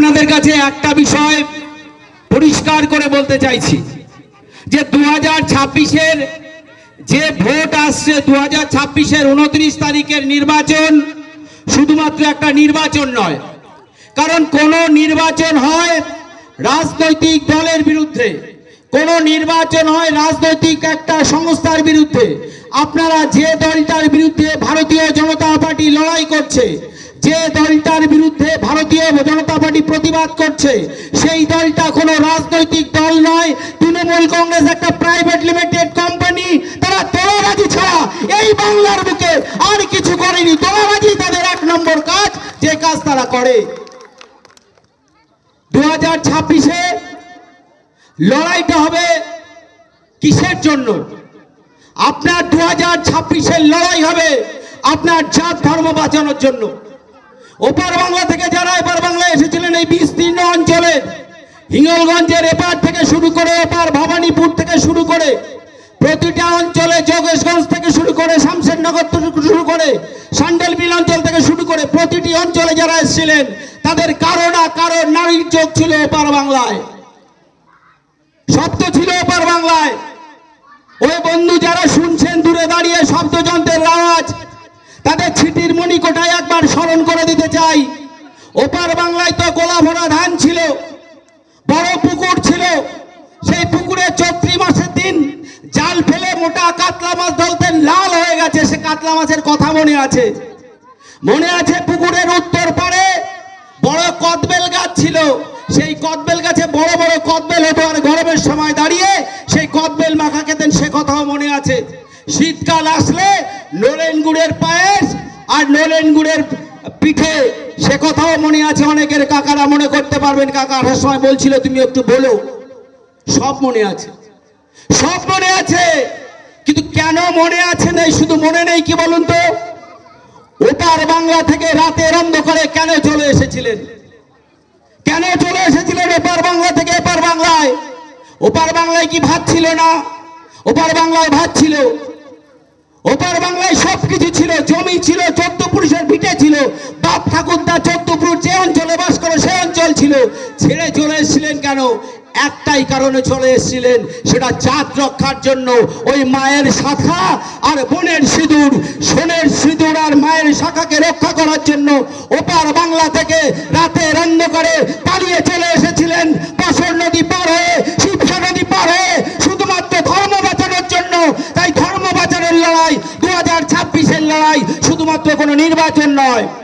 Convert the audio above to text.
আপনাদের কাছে একটা বিষয় পরিষ্কার করে বলতে চাইছি যে 2026-এর যে ভোট আসছে, 2026-এর 29 তারিখের নির্বাচন শুধুমাত্র একটা নির্বাচন নয়। কারণ কোন নির্বাচন হয় রাজনৈতিক দলের বিরুদ্ধে, কোন নির্বাচন হয় রাজনৈতিক একটা সংস্থার বিরুদ্ধে। আপনারা যে দলটার বিরুদ্ধে ভারতীয় জনতা পার্টি লড়াই করছে, যে দলটার বিরুদ্ধে ভারতীয় জনতা পার্টি প্রতিবাদ করছে, সেই দলটা কোনো রাজনৈতিক দল নয়। তৃণমূল কংগ্রেস একটা প্রাইভেট লিমিটেড কোম্পানি। তারা তোলাবাজি ছাড়া এই বাংলার বুকে আর কিছু করেনি। তোলাবাজি তাদের এক নম্বর কাজ, যে কাজ তারা করে। 2026-এ লড়াইটা হবে কিসের জন্য? আপনার 2026-এর লড়াই হবে আপনার জাত ধর্ম বাঁচানোর জন্য। ওপার বাংলা থেকে যারা এপার বাংলায় এসেছিলেন, এই বিস্তীর্ণ অঞ্চলে হিঙ্গলগঞ্জের এপার থেকে শুরু করে এপার ভবানীপুর থেকে শুরু করে প্রতিটা অঞ্চলে, যোগেশগঞ্জ থেকে শুরু করে শামশেরনগর থেকে শুরু করে সান্ডেলবিল অঞ্চল থেকে শুরু করে প্রতিটি অঞ্চলে যারা এসেছিলেন, তাদের কারো না কারো নারীর চোখ ছিল ওপার বাংলায়, শব্দ ছিল ওপার বাংলায়। ওই বন্ধু যারা শুনছেন দূরে দাঁড়িয়ে শব্দযন্ত্রের আওয়াজ, তাদের ছিটির মণিকোটায় একবার স্মরণ করে দিতে চাই। ওপার বাংলায় তো গোলা ভরা ধান ছিল, বড় পুকুর ছিল। সেই পুকুরে চৈত্র মাসের দিন জাল ফেলে মোটা কাতলা মাছ ধরতেন, লাল হয়ে গেছে। সে কাতলা মাছের কথা মনে আছে? মনে আছে পুকুরের উত্তর পাড়ে বড় কদবেল গাছ ছিল। সেই কদবেল গাছে বড় বড় কদবেল হতো, আর গরমের সময় দাঁড়িয়ে সেই কদবেল মাখা খেতেন, সে কথাও মনে আছে। শীতকাল আসলে নলেন গুড়ের পায়েস আর নলেন গুড়ের পিঠে, সে কথাও মনে আছে অনেকের। কাকারা মনে করতে পারবেন, কাকা আসার সময় বলছিল তুমি একটু বলো। সব মনে আছে, সব মনে আছে। কিন্তু কেন মনে আছে নেই? শুধু মনে নেই কি বলুন তো? ওপার বাংলা থেকে রাতের অন্ধকারে কেন চলে এসেছিলেন? কেন চলে এসেছিলেন ওপার বাংলা থেকে এপার বাংলায়? ওপার বাংলায় কি ভাত ছিল না? ওপার বাংলায় ভাত ছিল। ওপার বাংলায় সবকিছু ছিল, জমি ছিল, 14 পুরুষের ভিটে ছিল। বাপ ঠাকুরদা 14 পুরুষ যে অঞ্চলে বাস করে সে অঞ্চল ছিল। ছেড়ে চলে এসেছিলেন কেন? একটাই কারণে চলে এসেছিলেন, সেটা জাত রক্ষার জন্য। ওই মায়ের শাখা আর বোনের সিঁদুর, সোনের সিঁদুর আর মায়ের শাখাকে রক্ষা করার জন্য ওপার বাংলা থেকে রাতের অন্ধকারে পালিয়ে চলে এসেছিলেন। পাশর নদী পার হয়ে, শিবসা নদী পার হয়ে, শুধুমাত্র ধর্ম বাঁচানোর জন্য। তাই ধর্ম বাঁচানোর লড়াই, 2026-এর লড়াই শুধুমাত্র কোনো নির্বাচন নয়।